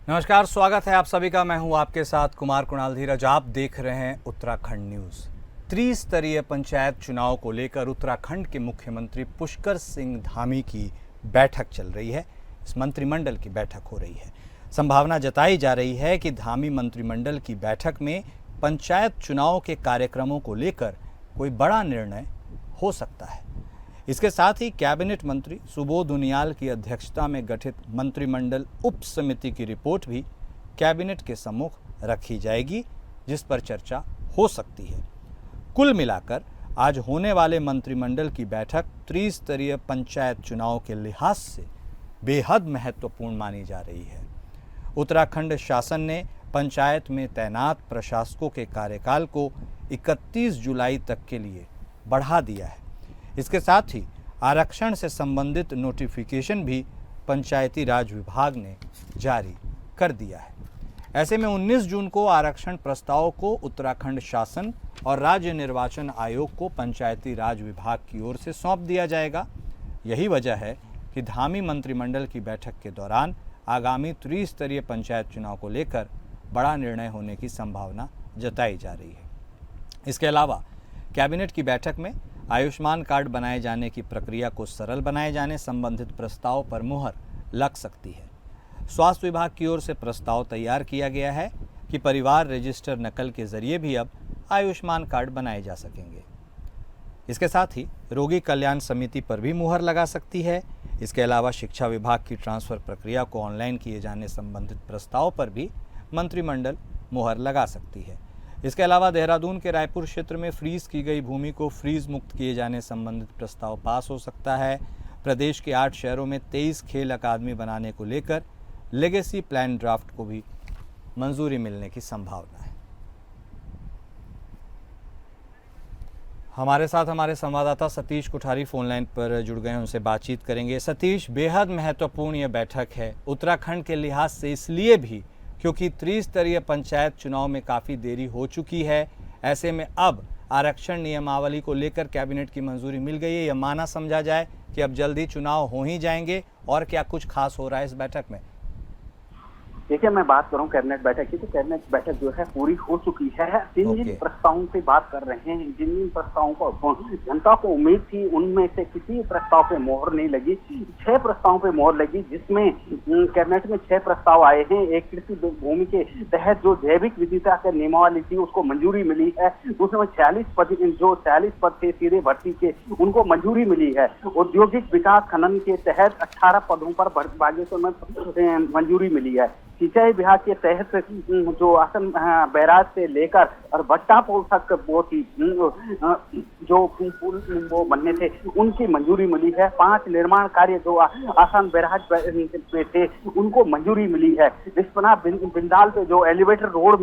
नमस्कार, स्वागत है आप सभी का। मैं हूं आपके साथ कुमार कुणाल धीरज। आप देख रहे हैं उत्तराखंड न्यूज़। त्रिस्तरीय पंचायत चुनाव को लेकर उत्तराखंड के मुख्यमंत्री पुष्कर सिंह धामी की बैठक चल रही है। इस मंत्रिमंडल की बैठक हो रही है। संभावना जताई जा रही है कि धामी मंत्रिमंडल की बैठक में पंचायत चुनाव के कार्यक्रमों को लेकर कोई बड़ा निर्णय हो सकता है। इसके साथ ही कैबिनेट मंत्री सुबोध उनियाल की अध्यक्षता में गठित मंत्रिमंडल उप समिति की रिपोर्ट भी कैबिनेट के सम्मुख रखी जाएगी, जिस पर चर्चा हो सकती है। कुल मिलाकर आज होने वाले मंत्रिमंडल की बैठक त्रिस्तरीय पंचायत चुनाव के लिहाज से बेहद महत्वपूर्ण मानी जा रही है। उत्तराखंड शासन ने पंचायत में तैनात प्रशासकों के कार्यकाल को 31 जुलाई तक के लिए बढ़ा दिया है। इसके साथ ही आरक्षण से संबंधित नोटिफिकेशन भी पंचायती राज विभाग ने जारी कर दिया है। ऐसे में 19 जून को आरक्षण प्रस्ताव को उत्तराखंड शासन और राज्य निर्वाचन आयोग को पंचायती राज विभाग की ओर से सौंप दिया जाएगा। यही वजह है कि धामी मंत्रिमंडल की बैठक के दौरान आगामी त्रिस्तरीय पंचायत चुनाव को लेकर बड़ा निर्णय होने की संभावना जताई जा रही है। इसके अलावा कैबिनेट की बैठक में आयुष्मान कार्ड बनाए जाने की प्रक्रिया को सरल बनाए जाने संबंधित प्रस्ताव पर मुहर लग सकती है। स्वास्थ्य विभाग की ओर से प्रस्ताव तैयार किया गया है कि परिवार रजिस्टर नकल के जरिए भी अब आयुष्मान कार्ड बनाए जा सकेंगे। इसके साथ ही रोगी कल्याण समिति पर भी मुहर लगा सकती है। इसके अलावा शिक्षा विभाग की ट्रांसफर प्रक्रिया को ऑनलाइन किए जाने संबंधित प्रस्ताव पर भी मंत्रिमंडल मुहर लगा सकती है। इसके अलावा देहरादून के रायपुर क्षेत्र में फ्रीज की गई भूमि को फ्रीज मुक्त किए जाने संबंधित प्रस्ताव पास हो सकता है। प्रदेश के 8 शहरों में 23 खेल अकादमी बनाने को लेकर लेगेसी प्लान ड्राफ्ट को भी मंजूरी मिलने की संभावना है। हमारे साथ हमारे संवाददाता सतीश कुठारी फोन लाइन पर जुड़ गए हैं, उनसे बातचीत करेंगे। सतीश, बेहद महत्वपूर्ण यह बैठक है उत्तराखंड के लिहाज से, इसलिए भी क्योंकि त्रिस्तरीय पंचायत चुनाव में काफ़ी देरी हो चुकी है। ऐसे में अब आरक्षण नियमावली को लेकर कैबिनेट की मंजूरी मिल गई है। यह माना समझा जाए कि अब जल्दी चुनाव हो ही जाएंगे, और क्या कुछ खास हो रहा है इस बैठक में? देखिए, मैं बात करूं कैबिनेट बैठक की, तो कैबिनेट बैठक जो है पूरी हो चुकी है। जिन प्रस्तावों से बात कर रहे हैं, जिन प्रस्तावों को जनता को उम्मीद थी, उनमें से किसी प्रस्ताव पे मोहर नहीं लगी। 6 प्रस्तावों पे मोहर लगी, जिसमें कैबिनेट में 6 प्रस्ताव आए हैं। एक कृषि भूमि के तहत जो जैविक विविधता की नियमावली थी उसको मंजूरी मिली है। दूसरे में 40 पद थे सीधे भर्ती के, उनको मंजूरी मिली है। औद्योगिक विकास खनन के तहत 18 पदों पर बागेश्वर में मंजूरी मिली है। सिंचाई विभाग के तहत जो आसन बैराज से लेकर और भट्टा पुल तक वो थी, जो पुल वो बनने थे, उनकी मंजूरी मिली है। 5 निर्माण कार्य जो आसान बैराज पे थे, उनको मंजूरी मिली है। रिस्पना बिंदाल पे जो एलिवेटर रोड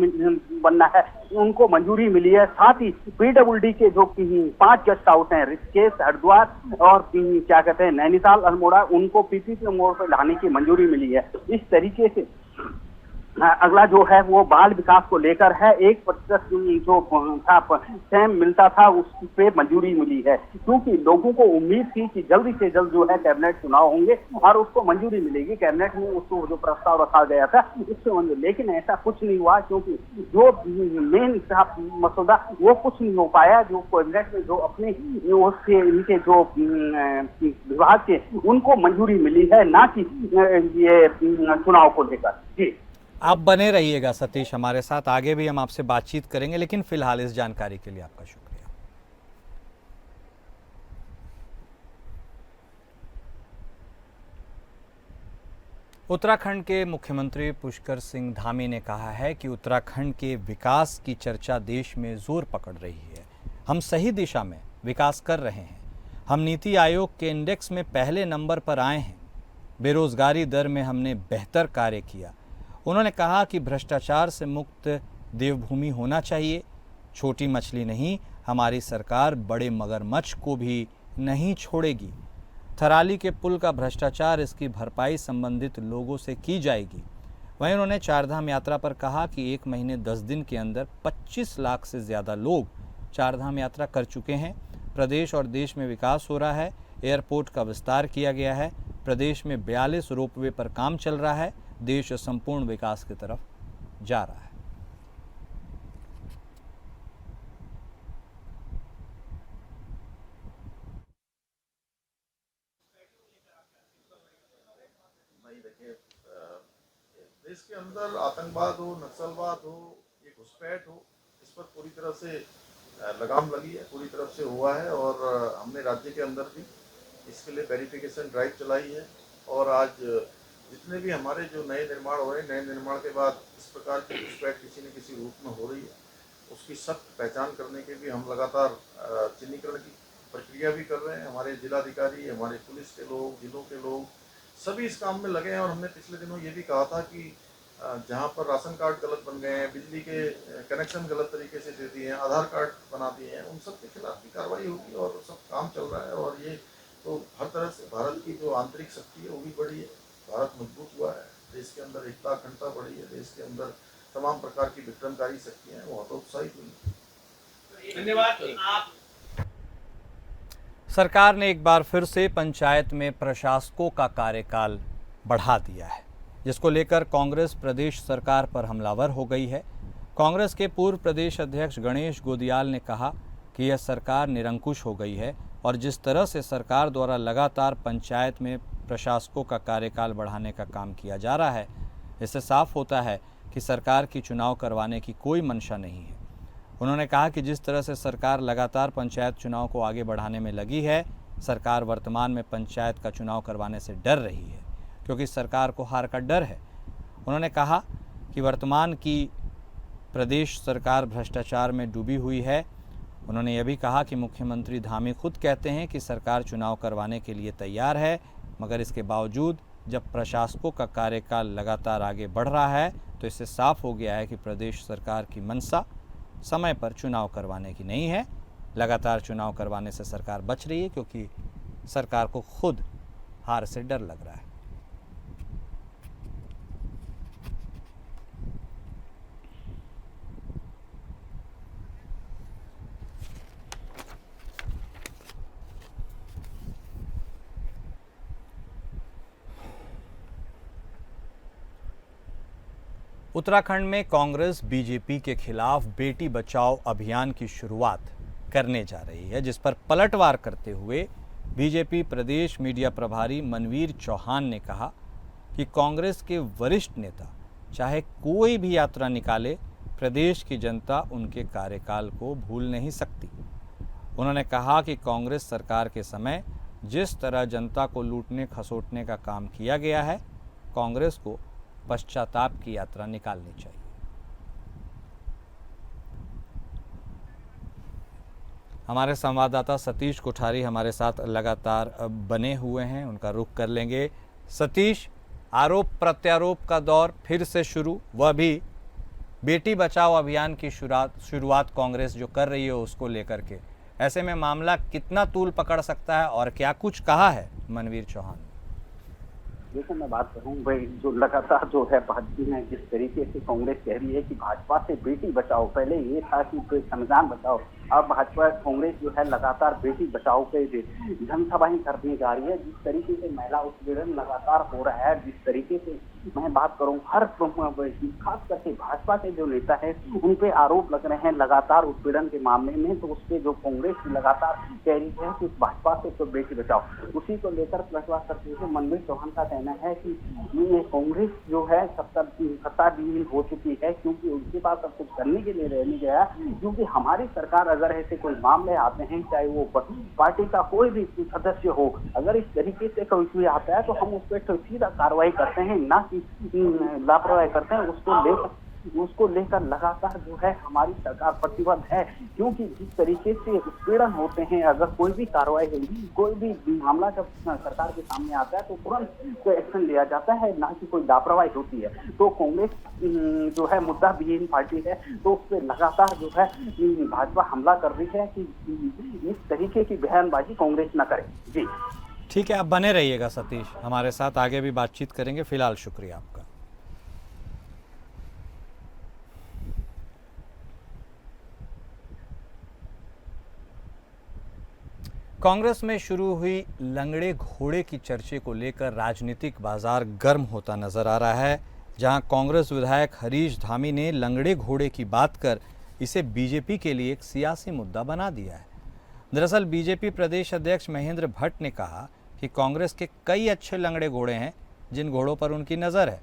बनना है, उनको मंजूरी मिली है। साथ ही PWD के जो 5 गेस्ट हाउस हैं, ऋषिकेश, हरिद्वार और क्या कहते हैं नैनीताल, अल्मोड़ा, उनको PPP मोड पर लाने की मंजूरी मिली है। इस तरीके से अगला जो है वो बाल विकास को लेकर है। 1% जो था सैम मिलता था, उस पे मंजूरी मिली है, क्योंकि लोगों को उम्मीद थी कि जल्दी से जल्द जो है कैबिनेट चुनाव होंगे और उसको मंजूरी मिलेगी। कैबिनेट में उसको जो प्रस्ताव रखा गया था उससे मंजूरी, लेकिन ऐसा कुछ नहीं हुआ, क्योंकि जो मेन मसौदा वो कुछ नहीं हो पाया। जो कैबिनेट में जो अपने इनके जो विभाग के, उनको मंजूरी मिली है, ना कि ये चुनाव को लेकर। जी, आप बने रहिएगा सतीश हमारे साथ, आगे भी हम आपसे बातचीत करेंगे, लेकिन फिलहाल इस जानकारी के लिए आपका शुक्रिया। उत्तराखंड के मुख्यमंत्री पुष्कर सिंह धामी ने कहा है कि उत्तराखंड के विकास की चर्चा देश में जोर पकड़ रही है। हम सही दिशा में विकास कर रहे हैं। हम नीति आयोग के इंडेक्स में पहले नंबर पर आए हैं। बेरोजगारी दर में हमने बेहतर कार्य किया। उन्होंने कहा कि भ्रष्टाचार से मुक्त देवभूमि होना चाहिए। छोटी मछली नहीं, हमारी सरकार बड़े मगरमच्छ को भी नहीं छोड़ेगी। थराली के पुल का भ्रष्टाचार, इसकी भरपाई संबंधित लोगों से की जाएगी। वहीं उन्होंने चारधाम यात्रा पर कहा कि 1 महीने 10 दिन के अंदर 25 लाख से ज़्यादा लोग चारधाम यात्रा कर चुके हैं। प्रदेश और देश में विकास हो रहा है। एयरपोर्ट का विस्तार किया गया है। प्रदेश में 42 रोपवे पर काम चल रहा है। देश संपूर्ण विकास की तरफ जा रहा है। नहीं देखिए, देश के अंदर आतंकवाद हो, नक्सलवाद हो, ये घुसपैठ हो, इस पर पूरी तरह से लगाम लगी है, पूरी तरफ से हुआ है। और हमने राज्य के अंदर भी इसके लिए वेरिफिकेशन ड्राइव चलाई है। और आज जितने भी हमारे जो नए निर्माण हो रहे हैं, नए निर्माण के बाद इस प्रकार की घुसपैठ किसी न किसी रूप में हो रही है, उसकी सख्त पहचान करने के भी हम लगातार चिन्हीकरण की प्रक्रिया भी कर रहे हैं। हमारे जिलाधिकारी, हमारे पुलिस के लोग, जिलों के लोग सभी इस काम में लगे हैं। और हमने पिछले दिनों ये भी कहा था कि जहाँ पर राशन कार्ड गलत बन गए हैं, बिजली के कनेक्शन गलत तरीके से दे दिए हैं, आधार कार्ड बना दिए हैं, उन सब के खिलाफ भी कार्रवाई होगी। और सब काम चल रहा है। और ये तो हर तरह से भारत की जो आंतरिक शक्ति है वो भी बढ़ी है, भारत मजबूत हुआ है, देश के अंदर एकता अखंडता बढ़ी है, देश के अंदर तमाम प्रकार की विक्रमकारी शक्तियाँ हैं वो हतोत्साहित हुई। धन्यवाद। सरकार ने एक बार फिर से पंचायत में प्रशासकों का कार्यकाल बढ़ा दिया है, जिसको लेकर कांग्रेस प्रदेश सरकार पर हमलावर हो गई है। कांग्रेस के पूर्व प्रदेश अध्यक्ष गणेश गोदियाल ने कहा कि यह सरकार निरंकुश हो गई है और जिस तरह से सरकार द्वारा लगातार पंचायत में प्रशासकों का कार्यकाल बढ़ाने का काम किया जा रहा है, इससे साफ होता है कि सरकार की चुनाव करवाने की कोई मंशा नहीं है। उन्होंने कहा कि जिस तरह से सरकार लगातार पंचायत चुनाव को आगे बढ़ाने में लगी है, सरकार वर्तमान में पंचायत का चुनाव करवाने से डर रही है, क्योंकि सरकार को हार का डर है। उन्होंने कहा कि वर्तमान की प्रदेश सरकार भ्रष्टाचार में डूबी हुई है। उन्होंने यह भी कहा कि मुख्यमंत्री धामी खुद कहते हैं कि सरकार चुनाव करवाने के लिए तैयार है, मगर इसके बावजूद जब प्रशासकों का कार्यकाल लगातार आगे बढ़ रहा है तो इससे साफ हो गया है कि प्रदेश सरकार की मंशा समय पर चुनाव करवाने की नहीं है। लगातार चुनाव करवाने से सरकार बच रही है, क्योंकि सरकार को खुद हार से डर लग रहा है। उत्तराखंड में कांग्रेस बीजेपी के खिलाफ बेटी बचाओ अभियान की शुरुआत करने जा रही है, जिस पर पलटवार करते हुए बीजेपी प्रदेश मीडिया प्रभारी मनवीर चौहान ने कहा कि कांग्रेस के वरिष्ठ नेता चाहे कोई भी यात्रा निकाले, प्रदेश की जनता उनके कार्यकाल को भूल नहीं सकती। उन्होंने कहा कि कांग्रेस सरकार के समय जिस तरह जनता को लूटने खसोटने का काम किया गया है, कांग्रेस को पश्चाताप की यात्रा निकालनी चाहिए। हमारे संवाददाता सतीश कोठारी हमारे साथ लगातार बने हुए हैं, उनका रुख कर लेंगे। सतीश, आरोप प्रत्यारोप का दौर फिर से शुरू, वह भी बेटी बचाओ अभियान की शुरुआत कांग्रेस जो कर रही है उसको लेकर के। ऐसे में मामला कितना तूल पकड़ सकता है और क्या कुछ कहा है मनवीर चौहान? देखो, मैं बात करूं भाई, जो लगातार जो है भाजपा में जिस तरीके से कांग्रेस कह रही है कि भाजपा से बेटी बचाओ, पहले ये था कि संविधान बचाओ, अब भाजपा कांग्रेस जो है लगातार बेटी बचाओ पे जनसभाएं करने जा रही है। जिस तरीके से महिला उत्पीड़न लगातार हो रहा है, जिस तरीके से मैं बात करूं, हर खास करके भाजपा के जो नेता है उन पे आरोप लग रहे हैं लगातार उत्पीड़न के मामले में, तो उसपे जो कांग्रेस लगातार कह रही है कि भाजपा से तो बेटी बचाओ, उसी को लेकर पलटवार करते हुए मनवीर चौहान का कहना है कि ये कांग्रेस जो है सत्ताधीन हो चुकी है, क्योंकि उनके पास अब कुछ करने के लिए रह नहीं गया। क्योंकि हमारी सरकार अगर ऐसे कोई मामले आते हैं, चाहे वो पार्टी का कोई भी सदस्य हो, अगर इस तरीके से कोई आता है तो हम उस पर सीधा कार्रवाई करते हैं, ना कि लापरवाही करते हैं। उसको लेकर लगातार जो है हमारी सरकार प्रतिबद्ध है, क्योंकि जिस तरीके से उत्पीड़न होते हैं, अगर कोई भी कार्रवाई होगी, कोई भी मामला जब सरकार के सामने आता है तो तुरंत कोई एक्शन लिया जाता है, ना कि कोई लापरवाही होती है। तो कांग्रेस जो है मुद्दा विहीन पार्टी है, तो उस पर लगातार जो है भाजपा हमला कर रही है कि इस तरीके की बयानबाजी कांग्रेस न करे। जी ठीक है, आप बने रहिएगा सतीश, हमारे साथ आगे भी बातचीत करेंगे। फिलहाल शुक्रिया आपका। कांग्रेस में शुरू हुई लंगड़े घोड़े की चर्चे को लेकर राजनीतिक बाजार गर्म होता नजर आ रहा है, जहां कांग्रेस विधायक हरीश धामी ने लंगड़े घोड़े की बात कर इसे बीजेपी के लिए एक सियासी मुद्दा बना दिया है। दरअसल बीजेपी प्रदेश अध्यक्ष महेंद्र भट्ट ने कहा कि कांग्रेस के कई अच्छे लंगड़े घोड़े हैं जिन घोड़ों पर उनकी नज़र है।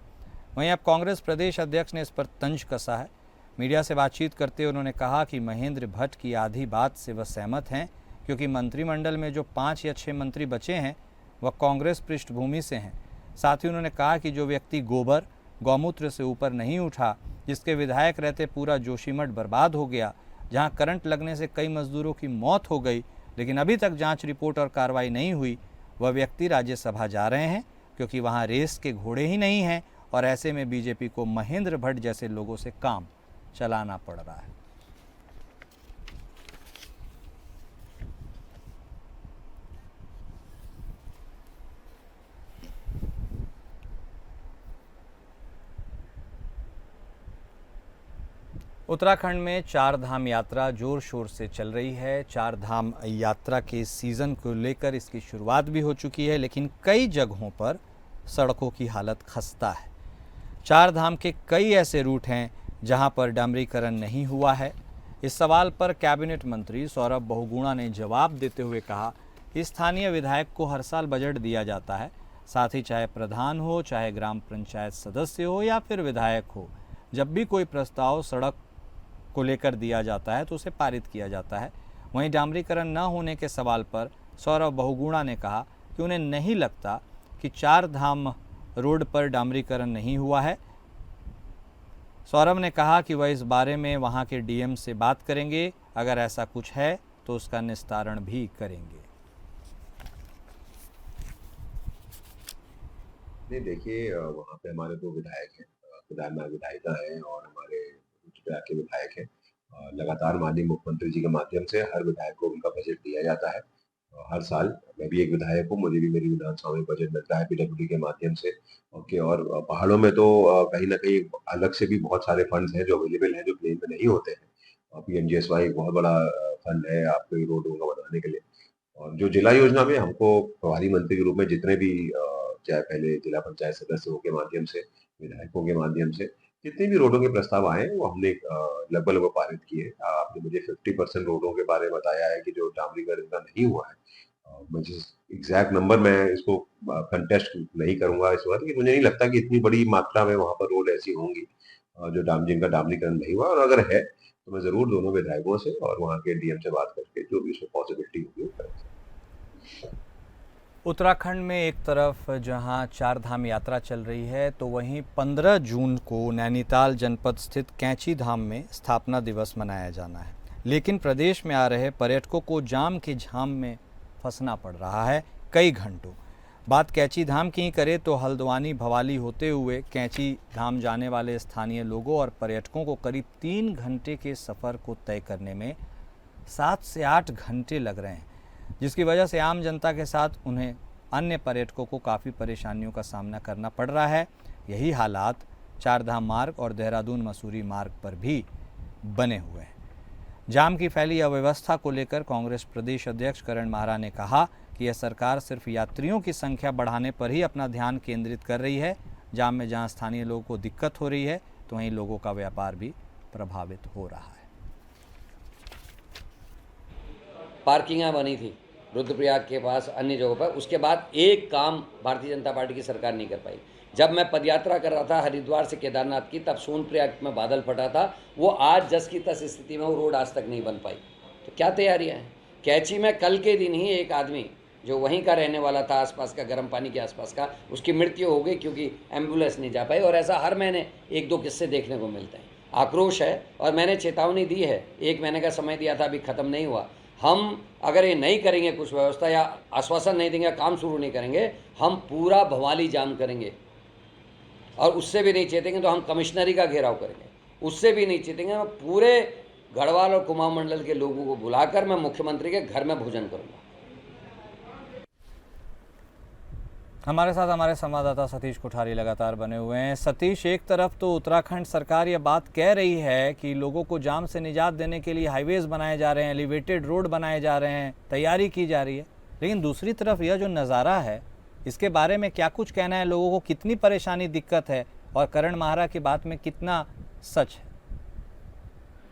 वहीं अब कांग्रेस प्रदेश अध्यक्ष ने इस पर तंज कसा है। मीडिया से बातचीत करते हुए उन्होंने कहा कि महेंद्र भट्ट की आधी बात से वह सहमत हैं, क्योंकि मंत्रिमंडल में जो 5 या 6 मंत्री बचे हैं वह कांग्रेस पृष्ठभूमि से हैं। साथ ही उन्होंने कहा कि जो व्यक्ति गोबर गौमूत्र से ऊपर नहीं उठा, जिसके विधायक रहते पूरा जोशीमठ बर्बाद हो गया, जहां करंट लगने से कई मजदूरों की मौत हो गई लेकिन अभी तक जांच रिपोर्ट और कार्रवाई नहीं हुई, वह व्यक्ति राज्यसभा जा रहे हैं क्योंकि वहां रेस के घोड़े ही नहीं हैं और ऐसे में बीजेपी को महेंद्र भट्ट जैसे लोगों से काम चलाना पड़ रहा है। उत्तराखंड में चार धाम यात्रा जोर शोर से चल रही है। चार धाम यात्रा के सीज़न को लेकर इसकी शुरुआत भी हो चुकी है, लेकिन कई जगहों पर सड़कों की हालत खस्ता है। चार धाम के कई ऐसे रूट हैं जहां पर डामरीकरण नहीं हुआ है। इस सवाल पर कैबिनेट मंत्री सौरभ बहुगुणा ने जवाब देते हुए कहा कि स्थानीय विधायक को हर साल बजट दिया जाता है, साथ ही चाहे प्रधान हो, चाहे ग्राम पंचायत सदस्य हो या फिर विधायक हो, जब भी कोई प्रस्ताव सड़क को लेकर दिया जाता है तो उसे पारित किया जाता है। वहीं डामरीकरण न होने के सवाल पर सौरभ बहुगुणा ने कहा कि उन्हें नहीं लगता कि चार धाम रोड पर डामरीकरण नहीं हुआ है। सौरभ ने कहा कि वह इस बारे में वहां के डीएम से बात करेंगे, अगर ऐसा कुछ है तो उसका निस्तारण भी करेंगे। नहीं, देखिए वहाँ पे हमारे 2 विधायक हैं, विधायिका हैं और हमारे उत्तराखंड के विधायक हैं। लगातार माननीय मुख्यमंत्री जी के माध्यम से हर विधायक को उनका बजट दिया जाता है। हर साल मैं भी एक विधायक हूँ, मुझे भी मेरी विधानसभा में बजट मिलता है पीडब्ल्यूडी के माध्यम से। ओके, और पहाड़ों में तो कहीं ना कहीं अलग से भी बहुत सारे फंड्स हैं जो अवेलेबल हैं, जो प्लेन में नहीं होते हैं। PMGSY एक बहुत बड़ा फंड है आपके रोडों का बनाने के लिए। और जो जिला योजना में हमको प्रभारी मंत्री के रूप में जितने भी चाहे पहले जिला पंचायत सदस्यों के माध्यम से, विधायकों के माध्यम से जितने भी रोडों के प्रस्ताव आए वो हमने लगभग पारित किए। आपने मुझे 50% रोडों के बारे में बताया है कि जो डामरीकरण इनका नहीं हुआ है। मुझे एग्जैक्ट नंबर मैं इसको कंटेस्ट नहीं करूंगा इस वक्त, कि मुझे नहीं लगता कि इतनी बड़ी मात्रा में वहां पर रोड ऐसी होंगी जो जिनका डामरीकरण नहीं हुआ, और अगर है तो मैं जरूर दोनों विधायकों से और वहाँ के डीएम से बात करके जो भी उसमें पॉसिबिलिटी होगी वो करेंगे। उत्तराखंड में एक तरफ जहां चार धाम यात्रा चल रही है तो वहीं 15 जून को नैनीताल जनपद स्थित कैंची धाम में स्थापना दिवस मनाया जाना है, लेकिन प्रदेश में आ रहे पर्यटकों को जाम के झाम में फंसना पड़ रहा है कई घंटों। बात कैंची धाम की ही करें तो हल्द्वानी भवाली होते हुए कैंची धाम जाने वाले स्थानीय लोगों और पर्यटकों को करीब 3 घंटे के सफ़र को तय करने में 7 से 8 घंटे लग रहे हैं, जिसकी वजह से आम जनता के साथ उन्हें अन्य पर्यटकों को काफ़ी परेशानियों का सामना करना पड़ रहा है। यही हालात चारधाम मार्ग और देहरादून मसूरी मार्ग पर भी बने हुए हैं। जाम की फैली अव्यवस्था को लेकर कांग्रेस प्रदेश अध्यक्ष करण माहरा ने कहा कि यह सरकार सिर्फ यात्रियों की संख्या बढ़ाने पर ही अपना ध्यान केंद्रित कर रही है। जाम में जहां स्थानीय लोगों को दिक्कत हो रही है तो वहीं लोगों का व्यापार भी प्रभावित हो रहा है। पार्किंगें बनी थी रुद्रप्रयाग के पास, अन्य जगहों पर, उसके बाद एक काम भारतीय जनता पार्टी की सरकार नहीं कर पाई। जब मैं पदयात्रा कर रहा था हरिद्वार से केदारनाथ की, तब सोनप्रयाग में बादल फटा था, वो आज जस की तस स्थिति में वो रोड आज तक नहीं बन पाई। तो क्या तैयारियां हैं? कैंची में कल के दिन ही एक आदमी जो वहीं का रहने वाला था, आसपास का, गर्म पानी के आसपास का, उसकी मृत्यु हो गई क्योंकि एम्बुलेंस नहीं जा पाई। और ऐसा हर महीने 1-2 किस्से देखने को मिलते हैं। आक्रोश है और मैंने चेतावनी दी है, 1 महीने का समय दिया था, अभी ख़त्म नहीं हुआ। हम अगर ये नहीं करेंगे, कुछ व्यवस्था या आश्वासन नहीं देंगे, काम शुरू नहीं करेंगे, हम पूरा भवाली जाम करेंगे। और उससे भी नहीं चेतेंगे तो हम कमिश्नरी का घेराव करेंगे। उससे भी नहीं चेतेंगे, मैं पूरे गढ़वाल और कुमाऊं मंडल के लोगों को बुलाकर मैं मुख्यमंत्री के घर में भोजन करूंगा। हमारे साथ हमारे संवाददाता सतीश कोठारी लगातार बने हुए हैं। सतीश, एक तरफ तो उत्तराखंड सरकार ये बात कह रही है कि लोगों को जाम से निजात देने के लिए हाईवेज बनाए जा रहे हैं, एलिवेटेड रोड बनाए जा रहे हैं, तैयारी की जा रही है, लेकिन दूसरी तरफ यह जो नज़ारा है, इसके बारे में क्या कुछ कहना है? लोगों को कितनी परेशानी, दिक्कत है और करण माहरा की बात में कितना सच है?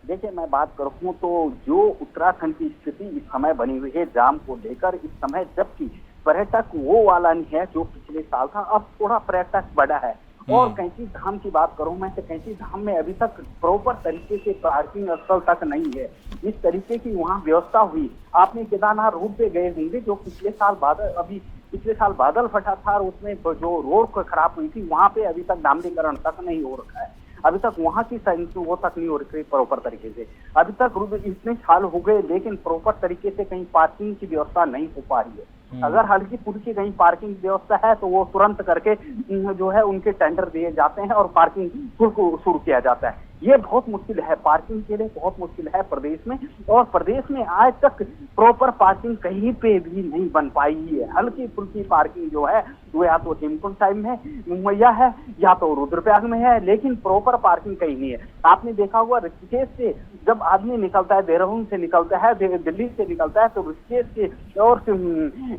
देखिए, मैं बात करूँ तो जो उत्तराखंड की स्थिति इस समय बनी हुई है जाम को लेकर, इस समय जबकि पर्यटक वो वाला नहीं है जो पिछले साल था, अब थोड़ा पर्यटक बढ़ा है। और कैंची धाम की बात करूं मैं तो कैंची धाम में अभी तक प्रॉपर तरीके से पार्किंग स्थल तक नहीं है। इस तरीके की वहां व्यवस्था हुई। आपने केदारनाथ रोड पे गए होंगे, जो पिछले साल बादल फटा था और उसमें जो रोड खराब हुई थी, वहां पे अभी तक डामरीकरण तक नहीं हो रखा है। अभी तक वहां की वो तक नहीं हो रही प्रॉपर तरीके से। अभी तक इतने साल हो गए लेकिन प्रॉपर तरीके से कहीं पार्किंग की व्यवस्था नहीं हो पा रही है। अगर हल्की फुल्की कहीं पार्किंग व्यवस्था है तो वो तुरंत करके जो है उनके टेंडर दिए जाते हैं और पार्किंग शुरू किया जाता है। ये बहुत मुश्किल है, पार्किंग के लिए बहुत मुश्किल है प्रदेश में। और प्रदेश में आज तक प्रॉपर पार्किंग कहीं पे भी नहीं बन पाई है। हल्की फुल्की पार्किंग जो है वो या तो हेमकुंड साहिब में मुहैया है या तो रुद्रप्रयाग में है, लेकिन प्रॉपर पार्किंग कहीं नहीं है। आपने देखा होगा ऋषिकेश से जब आदमी निकलता है, देहरादून से निकलता है, दिल्ली से निकलता है, तो ऋषिकेश से और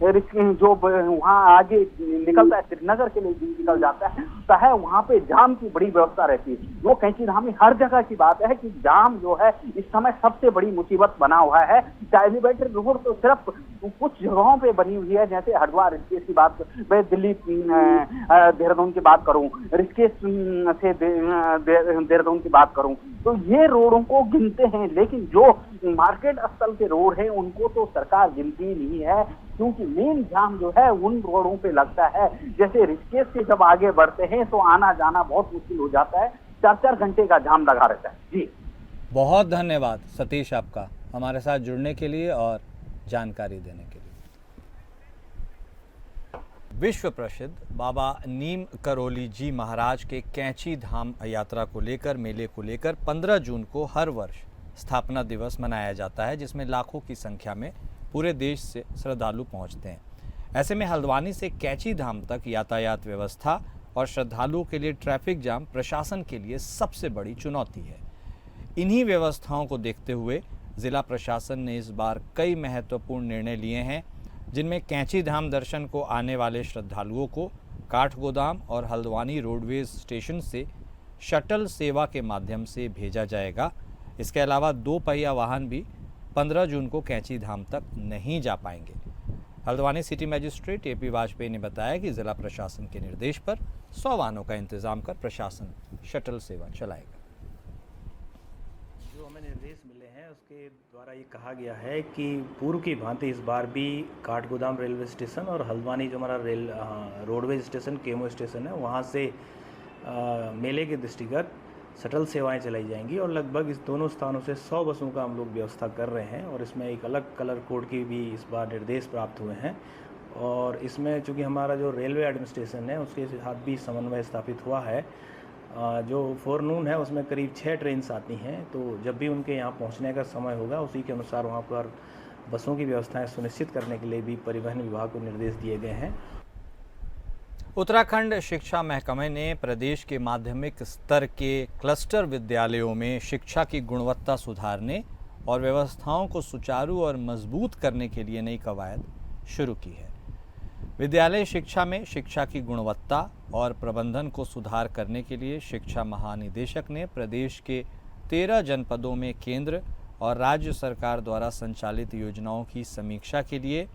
जो वहाँ आगे निकलता है श्रीनगर के लिए निकल जाता है वहाँ पे जाम की बड़ी व्यवस्था रहती है। वो कैंची धाम में हर जगह की बात है कि जाम जो है इस समय सबसे बड़ी मुसीबत बना हुआ है। एलिवेटेड रोड तो सिर्फ कुछ जगहों पे बनी हुई है, जैसे हरिद्वार ऋषिकेश की बात, मैं दिल्ली देहरादून की बात करूं, ऋषिकेश से देहरादून की बात करूं, तो ये रोडों को गिनते हैं। लेकिन जो मार्केट स्थल के रोड है उनको तो सरकार गिनती नहीं है, क्योंकि मेन जाम जो है उन रोडों पे लगता है। जैसे ऋषिकेश से जब आगे बढ़ते हैं तो आना जाना बहुत मुश्किल हो जाता है, 4-4 घंटे का जाम लगा रहता है। जी बहुत धन्यवाद सतीश आपका हमारे साथ जुड़ने के लिए और जानकारी देने के लिए। विश्व प्रसिद्ध बाबा नीम करोली जी महाराज के कैंची धाम यात्रा को लेकर, मेले को लेकर 15 जून को हर वर्ष स्थापना दिवस मनाया जाता है, जिसमें लाखों की संख्या में पूरे देश से श्रद्धालु पहुंचते हैं। ऐसे में हल्द्वानी से कैंची धाम तक यातायात व्यवस्था और श्रद्धालुओं के लिए ट्रैफिक जाम प्रशासन के लिए सबसे बड़ी चुनौती है। इन्हीं व्यवस्थाओं को देखते हुए जिला प्रशासन ने इस बार कई महत्वपूर्ण निर्णय लिए हैं, जिनमें कैंची धाम दर्शन को आने वाले श्रद्धालुओं को काठगोदाम और हल्द्वानी रोडवेज स्टेशन से शटल सेवा के माध्यम से भेजा जाएगा। इसके अलावा 2 पहिया वाहन भी 15 जून को कैंची धाम तक नहीं जा पाएंगे। Haldwani city magistrate AP Vajpayee ने बताया कि जिला प्रशासन के निर्देश पर 100 वाहनों का इंतजाम कर प्रशासन शटल सेवा चलाएगा। जो हमें निर्देश मिले हैं उसके द्वारा ये कहा गया है कि पूर्व की भांति इस बार भी काठगोदाम रेलवे स्टेशन और हल्द्वानी जो हमारा रोडवेज स्टेशन केमो स्टेशन है वहाँ से मेले के दृष्टिगत शटल सेवाएं चलाई जाएंगी और लगभग इस दोनों स्थानों से 100 बसों का हम लोग व्यवस्था कर रहे हैं। और इसमें एक अलग कलर कोड की भी इस बार निर्देश प्राप्त हुए हैं। और इसमें चूँकि हमारा जो रेलवे एडमिनिस्ट्रेशन है उसके साथ भी समन्वय स्थापित हुआ है। जो फोरनून है उसमें करीब 6 ट्रेन आती हैं, तो जब भी उनके यहाँ पहुँचने का समय होगा उसी के अनुसार वहाँ पर बसों की व्यवस्थाएं सुनिश्चित करने के लिए भी परिवहन विभाग को निर्देश दिए गए हैं। उत्तराखंड शिक्षा महकमे ने प्रदेश के माध्यमिक स्तर के क्लस्टर विद्यालयों में शिक्षा की गुणवत्ता सुधारने और व्यवस्थाओं को सुचारू और मजबूत करने के लिए नई कवायद शुरू की है। विद्यालय शिक्षा में शिक्षा की गुणवत्ता और प्रबंधन को सुधार करने के लिए शिक्षा महानिदेशक ने प्रदेश के 13 जनपदों में केंद्र और राज्य सरकार द्वारा संचालित योजनाओं की समीक्षा के लिए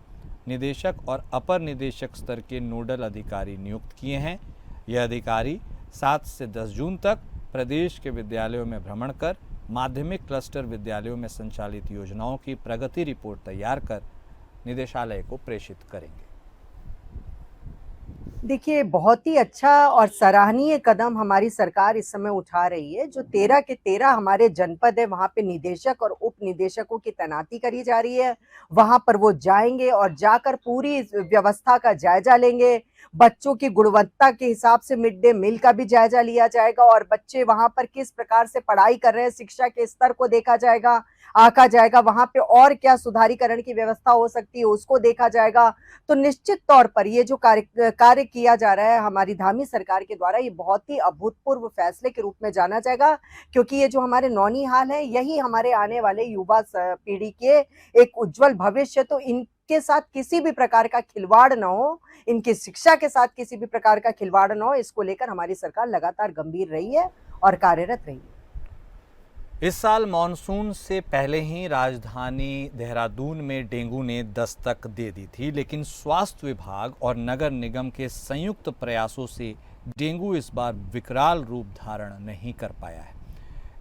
निदेशक और अपर निदेशक स्तर के नोडल अधिकारी नियुक्त किए हैं। यह अधिकारी 7 से 10 जून तक प्रदेश के विद्यालयों में भ्रमण कर माध्यमिक क्लस्टर विद्यालयों में संचालित योजनाओं की प्रगति रिपोर्ट तैयार कर निदेशालय को प्रेषित करेंगे। देखिए, बहुत ही अच्छा और सराहनीय कदम हमारी सरकार इस समय उठा रही है। जो 13 के 13 हमारे जनपद है वहाँ पे निदेशक और उप निदेशकों की तैनाती करी जा रही है। वहाँ पर वो जाएंगे और जाकर पूरी व्यवस्था का जायजा लेंगे। बच्चों की गुणवत्ता के हिसाब से मिड डे मील का भी जायजा लिया जाएगा और बच्चे वहाँ पर किस प्रकार से पढ़ाई कर रहे हैं, शिक्षा के स्तर को देखा जाएगा, आका जाएगा। वहाँ पे और क्या सुधारीकरण की व्यवस्था हो सकती है उसको देखा जाएगा। तो निश्चित तौर पर ये जो कार्य किया जा रहा है हमारी धामी सरकार के द्वारा, ये बहुत ही अभूतपूर्व फैसले के रूप में जाना जाएगा, क्योंकि ये जो हमारे नौनिहाल है यही हमारे आने वाले युवा पीढ़ी के एक उज्जवल भविष्य। तो इन इनके साथ किसी भी प्रकार का खिलवाड़ न हो, इनकी शिक्षा के साथ किसी भी प्रकार का खिलवाड़ न हो, इसको लेकर हमारी सरकार लगातार गंभीर रही है और कार्यरत रही है। इस साल मॉनसून से पहले ही राजधानी देहरादून में डेंगू ने दस्तक दे दी थी, लेकिन स्वास्थ्य विभाग और नगर निगम के संयुक्त प्रयासों से डेंगू इस बार विकराल रूप धारण नहीं कर पाया है।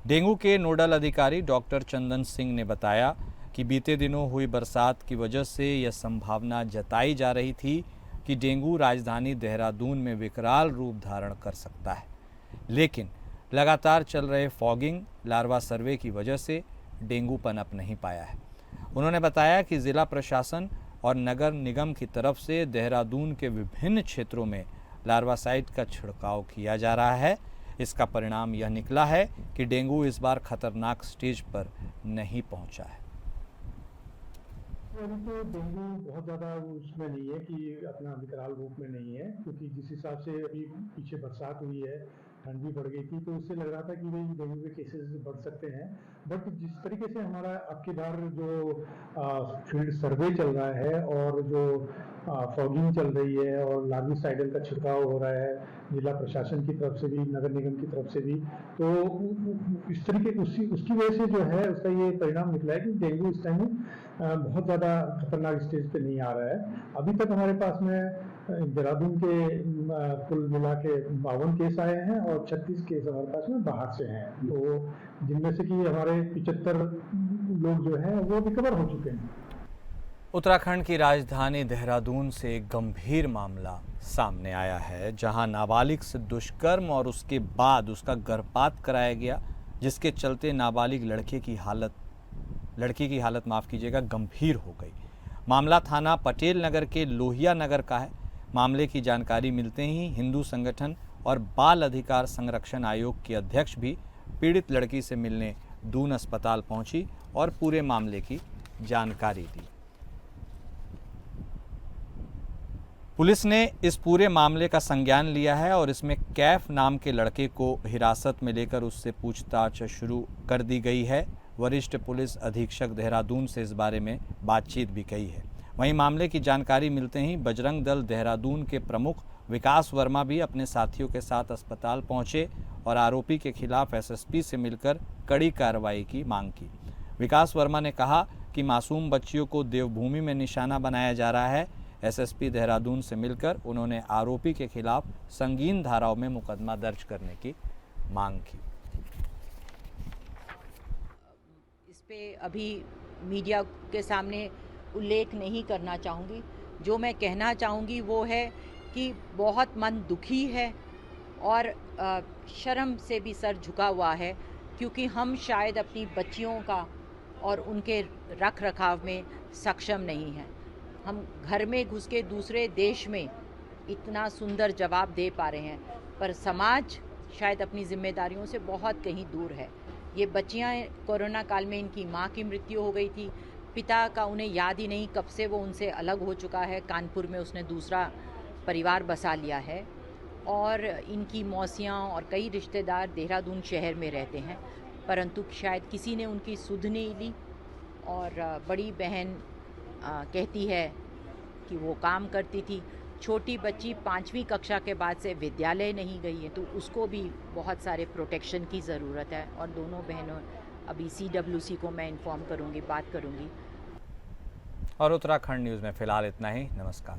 डेंगू के नोडल अधिकारी डॉक्टर चंदन सिंह ने बताया कि बीते दिनों हुई बरसात की वजह से यह संभावना जताई जा रही थी कि डेंगू राजधानी देहरादून में विकराल रूप धारण कर सकता है, लेकिन लगातार चल रहे फॉगिंग लार्वा सर्वे की वजह से डेंगू पनप नहीं पाया है। उन्होंने बताया कि जिला प्रशासन और नगर निगम की तरफ से देहरादून के विभिन्न क्षेत्रों में लार्वासाइड का छिड़काव किया जा रहा है। इसका परिणाम यह निकला है कि डेंगू इस बार खतरनाक स्टेज पर नहीं पहुंचा है। अभी तो डेंगू बहुत ज़्यादा उसमें नहीं है कि अपना विकराल रूप में नहीं है, क्योंकि जिस हिसाब से अभी पीछे बरसात हुई है, ठंड भी बढ़ गई थी, तो उससे लग रहा था कि भाई डेंगू के केसेस बढ़ सकते हैं। बट जिस तरीके से हमारा अब की बार जो फील्ड सर्वे चल रहा है और जो फॉगिंग चल रही है और लार्विसाइडल का छिड़काव हो रहा है जिला प्रशासन की तरफ से भी, नगर निगम की तरफ से भी, तो इस तरीके उसकी वजह से जो है उसका ये परिणाम निकला है कि डेंगू इस टाइम बहुत ज़्यादा खतरनाक स्टेज पे नहीं आ रहा है। अभी तक हमारे पास में देहरादून के कुल मिला के 52 केस आए हैं और 36 केस हमारे पास में बाहर से हैं, तो जिनमें से कि हमारे 75 लोग जो हैं वो रिकवर हो चुके हैं। उत्तराखंड की राजधानी देहरादून से एक गंभीर मामला सामने आया है, जहां नाबालिग से दुष्कर्म और उसके बाद उसका गर्भपात कराया गया, जिसके चलते नाबालिग लड़की की हालत गंभीर हो गई। मामला थाना पटेल नगर के लोहिया नगर का है। मामले की जानकारी मिलते ही हिंदू संगठन और बाल अधिकार संरक्षण आयोग की अध्यक्ष भी पीड़ित लड़की से मिलने दून अस्पताल पहुंची और पूरे मामले की जानकारी दी। पुलिस ने इस पूरे मामले का संज्ञान लिया है और इसमें कैफ नाम के लड़के को हिरासत में लेकर उससे पूछताछ शुरू कर दी गई है। वरिष्ठ पुलिस अधीक्षक देहरादून से इस बारे में बातचीत भी की है। वहीं मामले की जानकारी मिलते ही बजरंग दल देहरादून के प्रमुख विकास वर्मा भी अपने साथियों के साथ अस्पताल पहुंचे और आरोपी के खिलाफ एसएसपी से मिलकर कड़ी कार्रवाई की मांग की। विकास वर्मा ने कहा कि मासूम बच्चियों को देवभूमि में निशाना बनाया जा रहा है। एसएसपी देहरादून से मिलकर उन्होंने आरोपी के खिलाफ संगीन धाराओं में मुकदमा दर्ज करने की मांग की। इस पे अभी मीडिया के सामने उल्लेख नहीं करना चाहूँगी। जो मैं कहना चाहूँगी वो है कि बहुत मन दुखी है और शर्म से भी सर झुका हुआ है, क्योंकि हम शायद अपनी बच्चियों का और उनके रख रखाव में सक्षम नहीं हैं। हम घर में घुस के दूसरे देश में इतना सुंदर जवाब दे पा रहे हैं, पर समाज शायद अपनी जिम्मेदारियों से बहुत कहीं दूर है। ये बच्चियां कोरोना काल में इनकी माँ की मृत्यु हो गई थी, पिता का उन्हें याद ही नहीं कब से वो उनसे अलग हो चुका है, कानपुर में उसने दूसरा परिवार बसा लिया है और इनकी मौसियाँ और कई रिश्तेदार देहरादून शहर में रहते हैं, परंतु शायद किसी ने उनकी सुध नहीं ली। और बड़ी बहन कहती है कि वो काम करती थी, छोटी बच्ची 5वीं कक्षा के बाद से विद्यालय नहीं गई है, तो उसको भी बहुत सारे प्रोटेक्शन की ज़रूरत है। और दोनों बहनों अभी CWC को मैं इन्फॉर्म करूँगी, बात करूँगी। और उत्तराखंड न्यूज़ में फ़िलहाल इतना ही। नमस्कार।